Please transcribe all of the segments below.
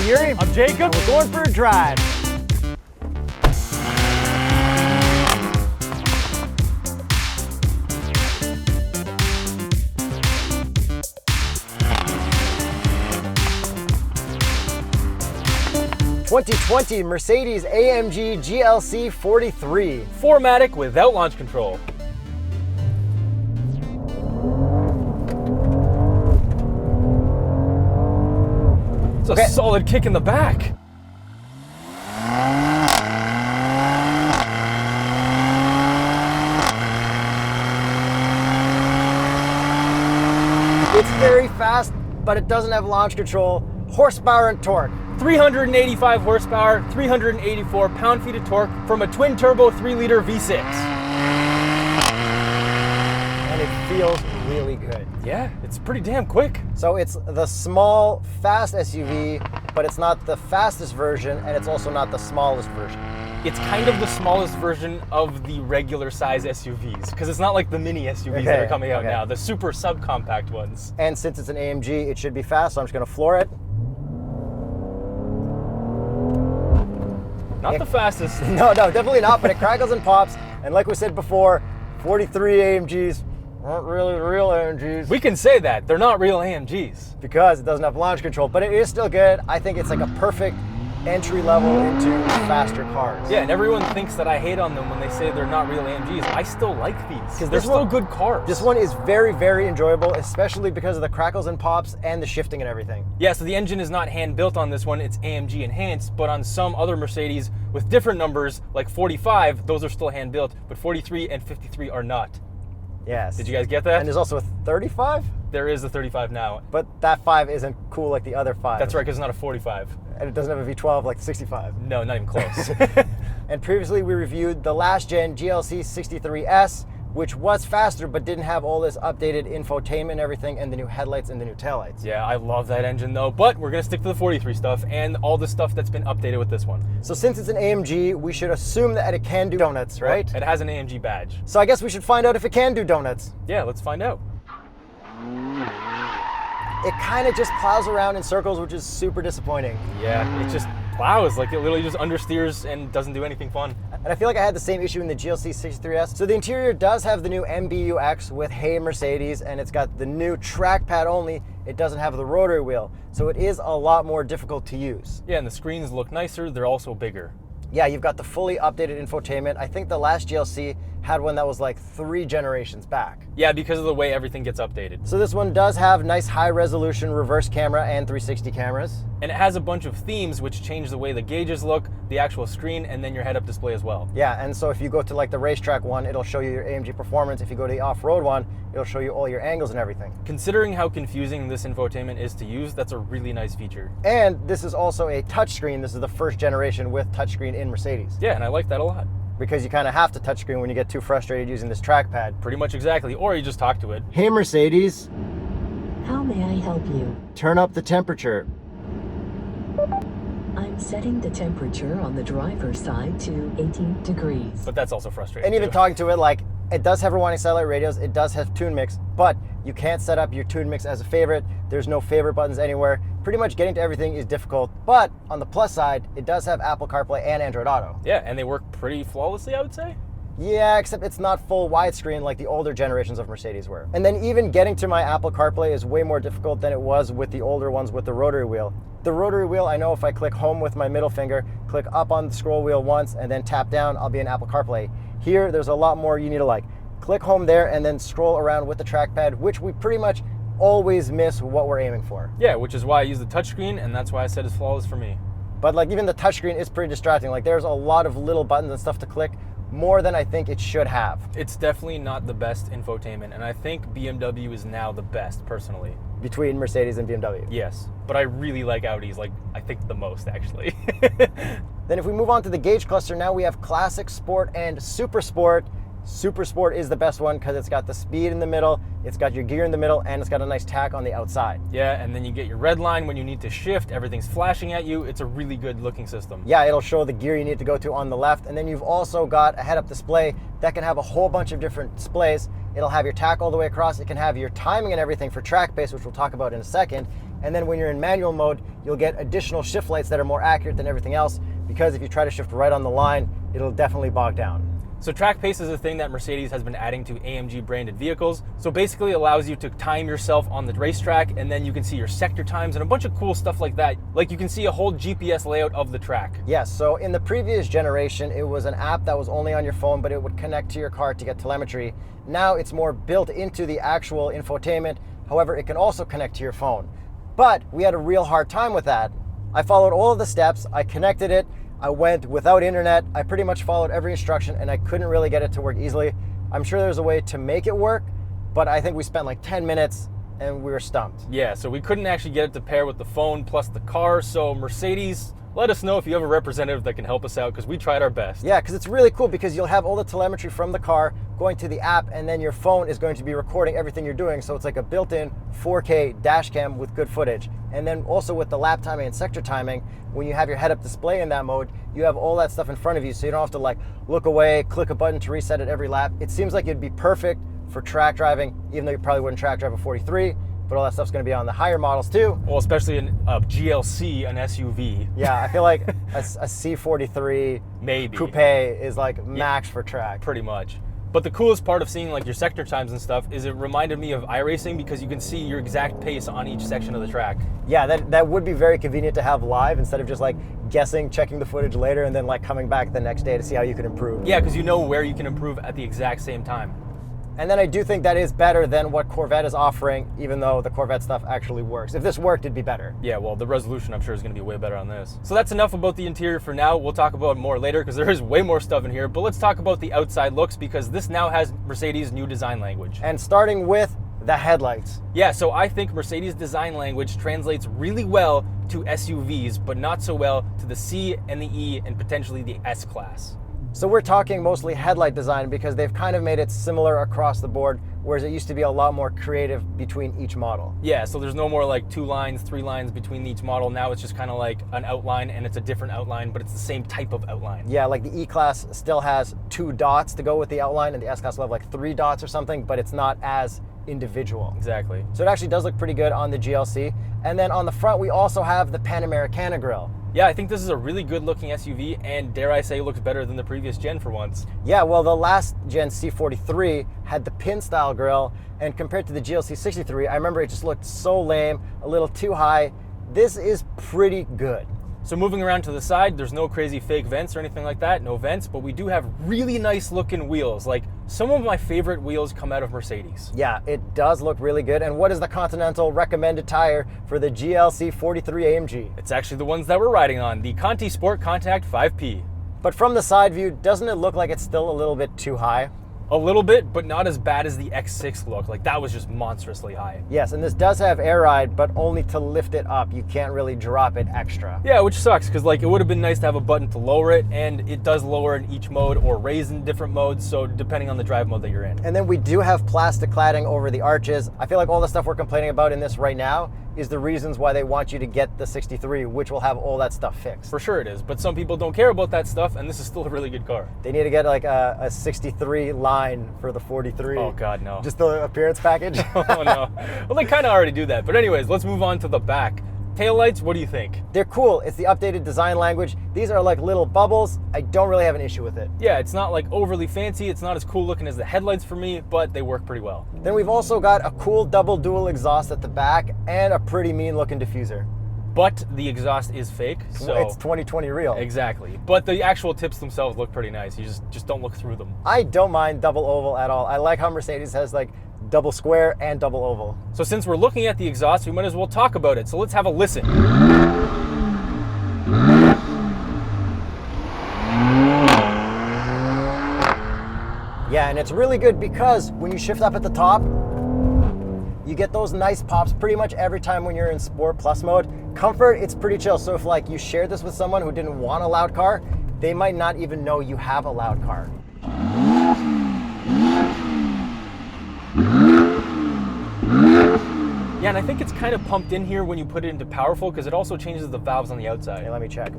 I'm Yuri. I'm Jacob. We're going for a drive. ...2020 Mercedes-AMG GLC43. 4MATIC without launch control. It's a solid kick in the back. It's very fast, but it doesn't have launch control. Horsepower and torque. 385 horsepower, 384 pound-feet of torque from a twin-turbo 3-liter V6. And it feels really good. Yeah, it's pretty damn quick. So it's the small, fast SUV, but it's not the fastest version, and it's also not the smallest version. It's kind of the smallest version of the regular size SUVs, because it's not like the mini SUVs that are coming out now, the super subcompact ones. And since it's an AMG, it should be fast, so I'm just gonna floor it. Not the fastest. No, definitely not, but it crackles and pops. And like we said before, 43 AMGs aren't really real AMGs. We can say that. They're not real AMGs. Because it doesn't have launch control, but it is still good. I think it's like a perfect entry level into faster cars. Yeah, and everyone thinks that I hate on them when they say they're not real AMGs. I still like these, because they're still good cars. This one is very, very enjoyable, especially because of the crackles and pops and the shifting and everything. Yeah, so the engine is not hand-built on this one, it's AMG enhanced, but on some other Mercedes with different numbers, like 45, those are still hand-built, but 43 and 53 are not. Yes. Did you guys get that? And there's also a 35? There is a 35 now. But that 5 isn't cool like the other 5. That's right, because it's not a 45. And it doesn't have a V12 like the 65. No, not even close. And previously we reviewed the last gen GLC43 S, which was faster but didn't have all this updated infotainment and everything, and the new headlights and the new taillights. Yeah, I love that engine though, but we're gonna stick to the 43 stuff and all the stuff that's been updated with this one. So since it's an AMG, we should assume that it can do donuts, right? It has an AMG badge. So I guess we should find out if it can do donuts. Yeah, let's find out. It kind of just plows around in circles, which is super disappointing. Yeah, it just plows, like it literally just understeers and doesn't do anything fun. And I feel like I had the same issue in the GLC63S. So the interior does have the new MBUX with Hey Mercedes, and it's got the new trackpad only. It doesn't have the rotary wheel, so it is a lot more difficult to use. Yeah, and the screens look nicer, they're also bigger. Yeah, you've got the fully updated infotainment. I think the last GLC had one that was like 3 generations back. Yeah, because of the way everything gets updated. So this one does have nice high resolution reverse camera and 360 cameras. And it has a bunch of themes which change the way the gauges look, the actual screen, and then your head-up display as well. Yeah, and so if you go to like the racetrack one, it'll show you your AMG performance. If you go to the off-road one, it'll show you all your angles and everything. Considering how confusing this infotainment is to use, that's a really nice feature. And this is also a touchscreen. This is the first generation with touchscreen in Mercedes. Yeah, and I like that a lot. Because you kind of have to touchscreen when you get too frustrated using this trackpad. Pretty much exactly, or you just talk to it. Hey Mercedes. How may I help you? Turn up the temperature. I'm setting the temperature on the driver's side to 18 degrees. But that's also frustrating. And even talking to it, like, it does have rewinding satellite radios, it does have tune mix, but you can't set up your tune mix as a favorite. There's no favorite buttons anywhere. Pretty much getting to everything is difficult, but on the plus side, it does have Apple CarPlay and Android Auto. Yeah, and they work pretty flawlessly, I would say. Yeah, except it's not full widescreen like the older generations of Mercedes were. And then even getting to my Apple CarPlay is way more difficult than it was with the older ones with the rotary wheel. The rotary wheel, I know if I click home with my middle finger, click up on the scroll wheel once, and then tap down, I'll be in Apple CarPlay. Here, there's a lot more you need to like click home there and then scroll around with the trackpad, which we pretty much always miss what we're aiming for. Yeah, which is why I use the touchscreen, and that's why I said it's flawless for me. But like even the touchscreen is pretty distracting. Like there's a lot of little buttons and stuff to click, more than I think it should have. It's definitely not the best infotainment, and I think BMW is now the best, personally. Between Mercedes and BMW. Yes, but I really like Audis, like I think the most actually. Then if we move on to the gauge cluster, now we have Classic, Sport, and Super Sport. Super Sport is the best one because it's got the speed in the middle, it's got your gear in the middle, and it's got a nice tack on the outside. Yeah, and then you get your red line when you need to shift, everything's flashing at you. It's a really good looking system. Yeah, it'll show the gear you need to go to on the left, and then you've also got a head-up display that can have a whole bunch of different displays. It'll have your tack all the way across, it can have your timing and everything for track pace, which we'll talk about in a second, And then when you're in manual mode, you'll get additional shift lights that are more accurate than everything else, because if you try to shift right on the line, it'll definitely bog down. So track pace is a thing that Mercedes has been adding to AMG branded vehicles. So basically it allows you to time yourself on the racetrack, and then you can see your sector times and a bunch of cool stuff like that. Like you can see a whole GPS layout of the track. Yes, so in the previous generation, it was an app that was only on your phone, but it would connect to your car to get telemetry. Now it's more built into the actual infotainment. However, it can also connect to your phone. But we had a real hard time with that. I followed all of the steps, I connected it, I went without internet, I pretty much followed every instruction, and I couldn't really get it to work easily. I'm sure there's a way to make it work, but I think we spent like 10 minutes and we were stumped. Yeah, so we couldn't actually get it to pair with the phone plus the car. So Mercedes, let us know if you have a representative that can help us out, because we tried our best. Yeah, because it's really cool, because you'll have all the telemetry from the car going to the app, and then your phone is going to be recording everything you're doing. So it's like a built-in 4K dash cam with good footage. And then also with the lap timing and sector timing, when you have your head-up display in that mode, you have all that stuff in front of you, so you don't have to like look away, click a button to reset it every lap. It seems like it'd be perfect for track driving, even though you probably wouldn't track drive a 43. But all that stuff's going to be on the higher models too. Well, especially in a GLC, an SUV. Yeah, I feel like a C43 Maybe. coupe is like max for track. Pretty much. But the coolest part of seeing like your sector times and stuff is it reminded me of iRacing, because you can see your exact pace on each section of the track. Yeah, that would be very convenient to have live, instead of just like guessing, checking the footage later, and then like coming back the next day to see how you can improve. Yeah, because you know where you can improve at the exact same time. And then I do think that is better than what Corvette is offering, even though the Corvette stuff actually works. If this worked, it'd be better. Yeah, well, the resolution I'm sure is going to be way better on this. So that's enough about the interior for now. We'll talk about more later, because there is way more stuff in here. But let's talk about the outside looks, because this now has Mercedes' new design language. And starting with the headlights. Yeah, so I think Mercedes' design language translates really well to SUVs, but not so well to the C and the E and potentially the S class. So we're talking mostly headlight design, because they've kind of made it similar across the board, whereas it used to be a lot more creative between each model. Yeah, so there's no more like 2 lines, 3 lines between each model. Now it's just kind of like an outline, and it's a different outline, but it's the same type of outline. Yeah, like the E-Class still has 2 dots to go with the outline, and the S-Class will have like 3 dots or something, but it's not as individual. Exactly. So it actually does look pretty good on the GLC. And then on the front, we also have the Panamericana grille. Yeah, I think this is a really good looking SUV, and dare I say looks better than the previous gen for once. Yeah, well, the last gen C43 had the pin style grille, and compared to the GLC63, I remember it just looked so lame, a little too high. This is pretty good. So moving around to the side, there's no crazy fake vents or anything like that, no vents, but we do have really nice looking wheels. Like, some of my favorite wheels come out of Mercedes. Yeah, it does look really good. And what is the Continental recommended tire for the GLC43 AMG? It's actually the ones that we're riding on, the Conti Sport Contact 5P. But from the side view, doesn't it look like it's still a little bit too high? A little bit, but not as bad as the X6 look. Like, that was just monstrously high. Yes, and this does have air ride, but only to lift it up. You can't really drop it extra. Yeah, which sucks, because like it would have been nice to have a button to lower it, and it does lower in each mode or raise in different modes, so depending on the drive mode that you're in. And then we do have plastic cladding over the arches. I feel like all the stuff we're complaining about in this right now is the reasons why they want you to get the 63, which will have all that stuff fixed. For sure it is, but some people don't care about that stuff, and this is still a really good car. They need to get like a 63 line for the 43. Oh God, no. Just the appearance package. Oh no. Well, they kind of already do that. But anyways, let's move on to the back. Taillights, what do you think? They're cool. It's the updated design language. These are like little bubbles. I don't really have an issue with it. Yeah, it's not like overly fancy. It's not as cool looking as the headlights for me, but they work pretty well. Then we've also got a cool double dual exhaust at the back and a pretty mean looking diffuser. But the exhaust is fake, so it's 2020 real. Exactly. But the actual tips themselves look pretty nice. You just don't look through them. I don't mind double oval at all. I like how Mercedes has like double square and double oval. So since we're looking at the exhaust, we might as well talk about it. So let's have a listen. Yeah, and it's really good because when you shift up at the top, you get those nice pops pretty much every time when you're in Sport Plus mode. Comfort, it's pretty chill. So if like you share this with someone who didn't want a loud car, they might not even know you have a loud car. Yeah, and I think it's kind of pumped in here when you put it into powerful, because it also changes the valves on the outside. Okay, let me check.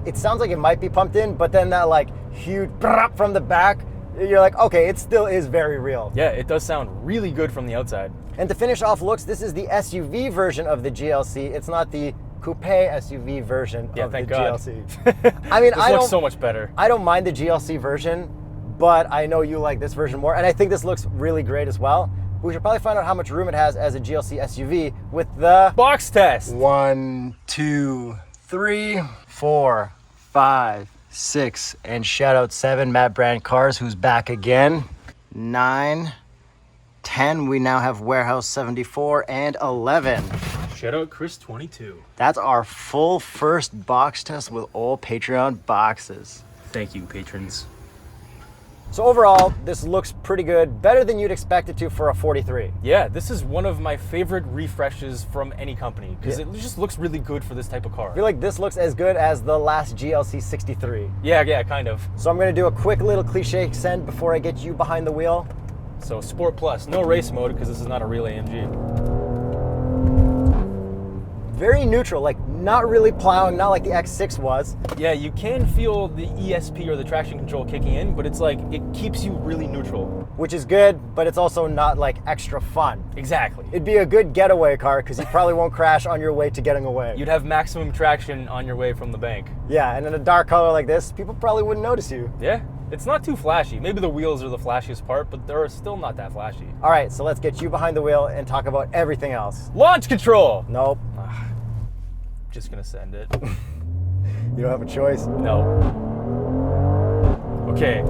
It sounds like it might be pumped in, but then that like huge brrrp from the back you're like, okay, it still is very real. Yeah, it does sound really good from the outside. And to finish off looks, this is the SUV version of the GLC. It's not the coupe SUV version of the thank God. GLC. I mean, This looks so much better. I don't mind the GLC version, but I know you like this version more, and I think this looks really great as well. We should probably find out how much room it has as a GLC SUV with the Box test. 1, 2, 3, 4, 5, 6, and shout out 7, Matt Brand Cars, who's back again. 9, 10, we now have Warehouse 74, and 11. Shout out Chris 22. That's our full first box test with all Patreon boxes. Thank you, patrons. So overall, this looks pretty good, better than you'd expect it to for a 43. Yeah, this is one of my favorite refreshes from any company because it just looks really good for this type of car. I feel like this looks as good as the last GLC 63. Yeah, kind of. So I'm gonna do a quick little cliche send before I get you behind the wheel. So Sport Plus, no race mode because this is not a real AMG. Very neutral, like not really plowing, not like the X6 was. Yeah, you can feel the ESP or the traction control kicking in, but it's like, it keeps you really neutral. Which is good, but it's also not like extra fun. Exactly. It'd be a good getaway car because you probably won't crash on your way to getting away. You'd have maximum traction on your way from the bank. Yeah, and in a dark color like this, people probably wouldn't notice you. Yeah, it's not too flashy. Maybe the wheels are the flashiest part, but they're still not that flashy. All right, so let's get you behind the wheel and talk about everything else. Launch control! Nope, Just gonna send it. you don't have a choice. No. Okay.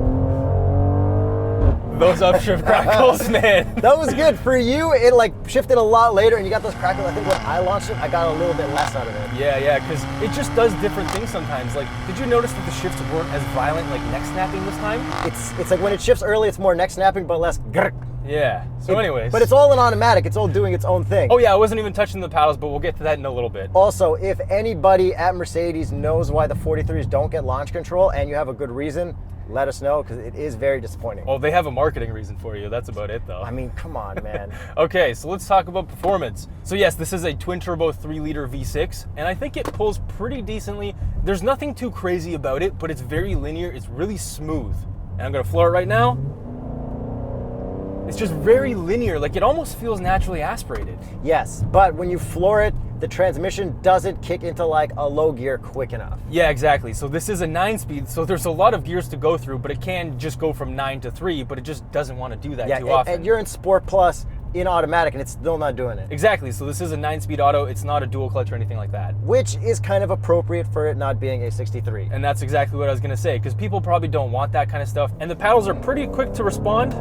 Those upshift crackles, man. That was good. For you, it like shifted a lot later and you got those crackles. I think when I launched it, I got a little bit less out of it. Yeah, because it just does different things sometimes. Like, did you notice that the shifts weren't as violent, like neck snapping this time? It's like when it shifts early, it's more neck snapping, but less grr. Yeah. So anyways. But it's all an automatic. It's all doing its own thing. Oh yeah, I wasn't even touching the paddles, but we'll get to that in a little bit. Also, if anybody at Mercedes knows why the 43s don't get launch control and you have a good reason, let us know because it is very disappointing. Oh, they have a marketing reason for you. That's about it, though. I mean, come on, man. Okay, so let's talk about performance. So yes, this is a twin-turbo 3-liter V6, and I think it pulls pretty decently. There's nothing too crazy about it, but it's very linear. It's really smooth. And I'm gonna floor it right now. It's just very linear, like it almost feels naturally aspirated. Yes, but when you floor it, the transmission doesn't kick into like a low gear quick enough. Yeah, exactly. So this is a 9-speed, so there's a lot of gears to go through, but it can just go from 9 to 3, but it just doesn't want to do that too often. And you're in Sport Plus in automatic and it's still not doing it. Exactly, so this is a 9-speed auto, it's not a dual clutch or anything like that. Which is kind of appropriate for it not being a 63. And that's exactly what I was gonna say, because people probably don't want that kind of stuff. And the paddles are pretty quick to respond.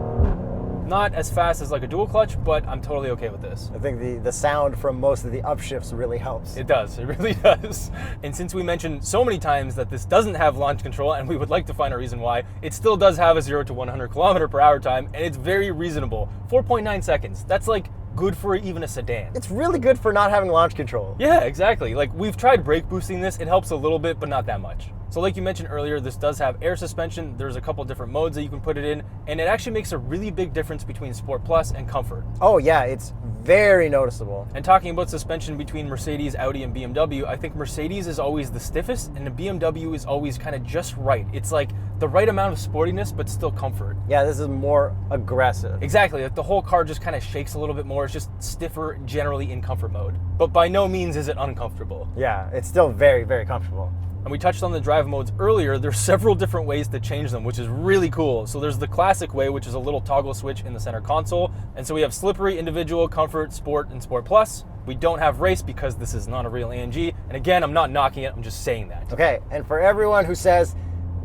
Not as fast as like a dual clutch, but I'm totally okay with this. I think the sound from most of the upshifts really helps. It does, it really does. And since we mentioned so many times that this doesn't have launch control, and we would like to find a reason why, it still does have a 0 to 100 km/h time, and it's very reasonable. 4.9 seconds, that's like good for even a sedan. It's really good for not having launch control. Yeah, exactly. Like we've tried brake boosting this, it helps a little bit, but not that much. So like you mentioned earlier, this does have air suspension. There's a couple different modes that you can put it in, and it actually makes a really big difference between Sport Plus and Comfort. Oh yeah, it's very noticeable. And talking about suspension between Mercedes, Audi, and BMW, I think Mercedes is always the stiffest, and the BMW is always kind of just right. It's like the right amount of sportiness, but still comfort. Yeah, this is more aggressive. Exactly, like the whole car just kind of shakes a little bit more. It's just stiffer generally in comfort mode. But by no means is it uncomfortable. Yeah, it's still very, very comfortable. And we touched on the drive modes earlier. There's several different ways to change them, which is really cool. So there's the classic way, which is a little toggle switch in the center console. And so we have slippery, individual, comfort, sport, and sport plus. We don't have race because this is not a real AMG. And again, I'm not knocking it, I'm just saying that. Okay, and for everyone who says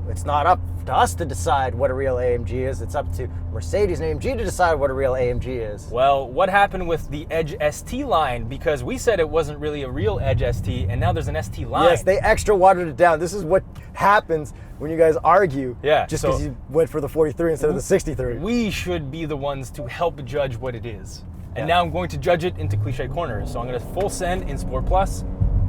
it's not up to us to decide what a real AMG is, it's up to Mercedes-AMG to decide what a real AMG is. Well, what happened with the Edge ST line? Because we said it wasn't really a real Edge ST, and now there's an ST line. Yes, they extra watered it down. This is what happens when you guys argue. Yeah, just so because you went for the 43 instead of the 63. We should be the ones to help judge what it is. And Yeah. now I'm going to judge it into cliche corners. So I'm going to full send in Sport Plus.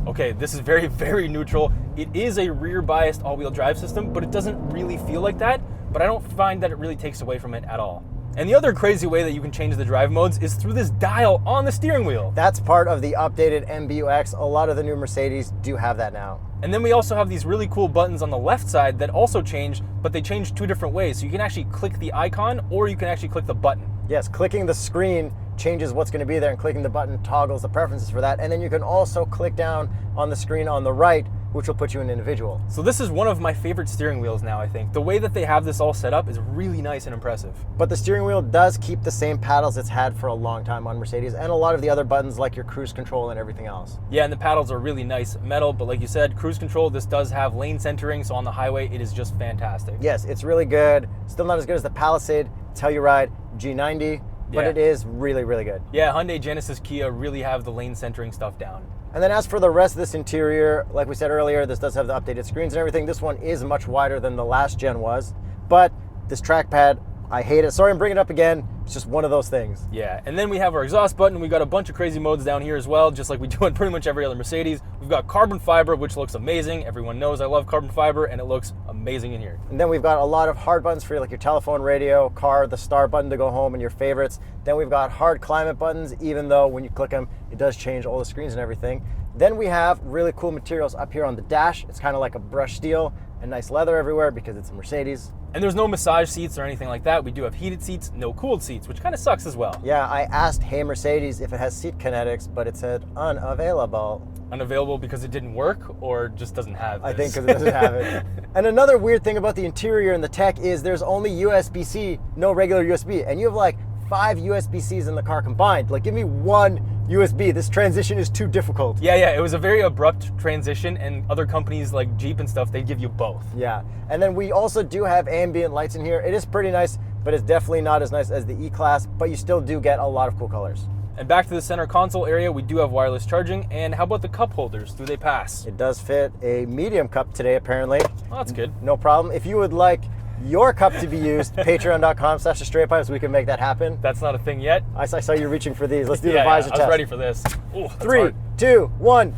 Okay, this is very, very neutral. It is a rear-biased all-wheel drive system, but it doesn't really feel like that. But I don't find that it really takes away from it at all. And the other crazy way that you can change the drive modes is through this dial on the steering wheel. That's part of the updated MBUX. A lot of the new Mercedes do have that now. And then we also have these really cool buttons on the left side that also change, but they change 2 different ways. So you can actually click the icon or you can actually click the button. Yes, clicking the screen changes what's going to be there, and clicking the button toggles the preferences for that. And then you can also click down on the screen on the right, which will put you in individual. So this is one of my favorite steering wheels now, I think. The way that they have this all set up is really nice and impressive. But the steering wheel does keep the same paddles it's had for a long time on Mercedes, and a lot of the other buttons like your cruise control and everything else. Yeah, and the paddles are really nice metal, but like you said, cruise control, this does have lane centering, so on the highway, it is just fantastic. Yes, it's really good. Still not as good as the Palisade Telluride G90, but it is really, really good. Yeah, Hyundai, Genesis, Kia really have the lane centering stuff down. And then as for the rest of this interior, like we said earlier, this does have the updated screens and everything. This one is much wider than the last gen was, but this trackpad, I hate it. Sorry, I'm bringing it up again. It's just one of those things. Yeah, and then we have our exhaust button. We got a bunch of crazy modes down here as well, just like we do on pretty much every other Mercedes. We've got carbon fiber, which looks amazing. Everyone knows I love carbon fiber, and it looks amazing in here. And then we've got a lot of hard buttons for you, like your telephone, radio, car, the star button to go home, and your favorites. Then we've got hard climate buttons, even though when you click them, it does change all the screens and everything. Then we have really cool materials up here on the dash. It's kind of like a brushed steel and nice leather everywhere because it's a Mercedes. And there's no massage seats or anything like that. We do have heated seats, no cooled seats, which kind of sucks as well. Yeah, I asked Hey Mercedes if it has seat kinetics, but it said unavailable. Unavailable because it didn't work or just doesn't have this? I think because it doesn't have it. And another weird thing about the interior and the tech is there's only USB-C, no regular USB. And you have like 5 USB-Cs in the car combined. Like, give me one USB. This transition is too difficult. Yeah, it was a very abrupt transition, and other companies like Jeep and stuff, they give you both. Yeah, and then we also do have ambient lights in here. It is pretty nice, but it's definitely not as nice as the E-Class, but you still do get a lot of cool colors. And back to the center console area, we do have wireless charging. And how about the cup holders? Do they pass? It does fit a medium cup today, apparently. Oh, that's good. No problem. If you would like your cup to be used, patreon.com/TheStraightPipes, we can make that happen. That's not a thing yet. I saw you reaching for these. Let's do the visor test. I was ready for this. Ooh, 3, 2, 1.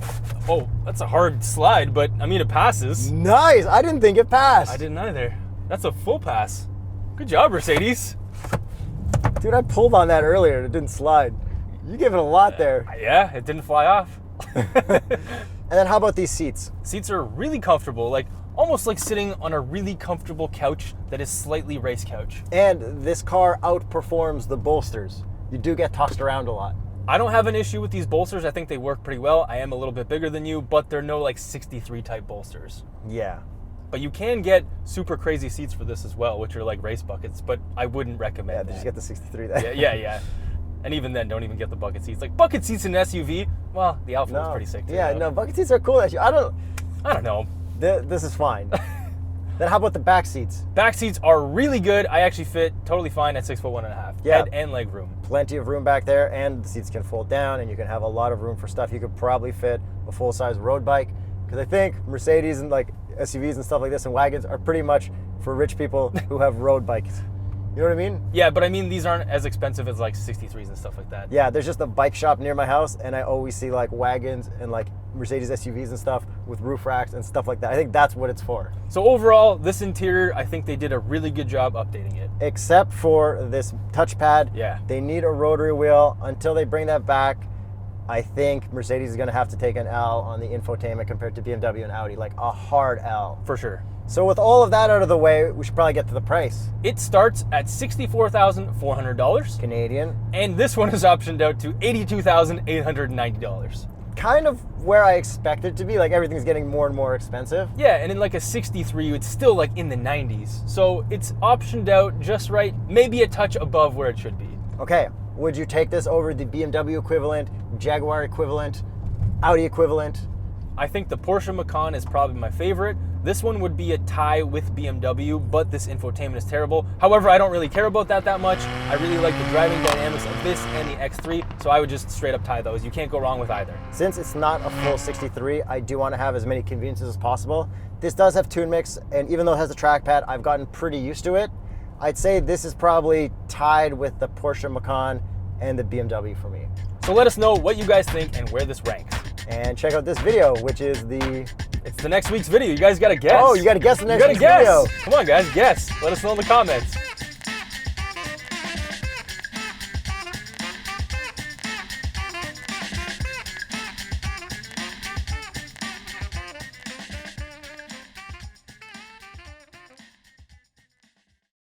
Oh, that's a hard slide, but I mean, it passes. Nice. I didn't think it passed. I didn't either. That's a full pass. Good job, Mercedes. Dude, I pulled on that earlier and it didn't slide. You gave it a lot there. Yeah, it didn't fly off. And then how about these seats? Seats are really comfortable, like almost like sitting on a really comfortable couch that is slightly race couch. And this car outperforms the bolsters. You do get tossed around a lot. I don't have an issue with these bolsters. I think they work pretty well. I am a little bit bigger than you, but they're no like 63 type bolsters. Yeah. But you can get super crazy seats for this as well, which are like race buckets, but I wouldn't recommend Yeah, just get the 63 then. Yeah. And even then, don't even get the bucket seats. Like bucket seats in an SUV, well, the Alpha was pretty sick too. Yeah, though. no, bucket seats are cool. Actually, I don't know. This is fine. Then how about the back seats? Back seats are really good. I actually fit totally fine at 6'1.5". Yeah. Head and leg room. Plenty of room back there, and the seats can fold down, and you can have a lot of room for stuff. You could probably fit a full-size road bike, because I think Mercedes and like SUVs and stuff like this and wagons are pretty much for rich people who have road bikes. You know what I mean? Yeah, but I mean, these aren't as expensive as like 63s and stuff like that. Yeah, there's just a bike shop near my house, and I always see like wagons and like Mercedes SUVs and stuff with roof racks and stuff like that. I think that's what it's for. So overall, this interior, I think they did a really good job updating it. Except for this touchpad. Yeah. They need a rotary wheel. Until they bring that back, I think Mercedes is going to have to take an L on the infotainment compared to BMW and Audi, like a hard L. For sure. So with all of that out of the way, we should probably get to the price. It starts at $64,400 Canadian. And this one is optioned out to $82,890. Kind of where I expect it to be. Like, everything's getting more and more expensive. Yeah, and in like a 63, it's still like in the 90s. So it's optioned out just right, maybe a touch above where it should be. Okay, would you take this over the BMW equivalent, Jaguar equivalent, Audi equivalent? I think the Porsche Macan is probably my favorite. This one would be a tie with BMW, but this infotainment is terrible. However, I don't really care about that much. I really like the driving dynamics of this and the X3, so I would just straight up tie those. You can't go wrong with either. Since it's not a full 63, I do want to have as many conveniences as possible. This does have tune mix, and even though it has a trackpad, I've gotten pretty used to it. I'd say this is probably tied with the Porsche Macan and the BMW for me. So let us know what you guys think and where this ranks. And check out this video, which is It's the next week's video. You guys gotta guess. Oh, you gotta guess the next week's guess. video. Come on, guys, guess. Let us know in the comments.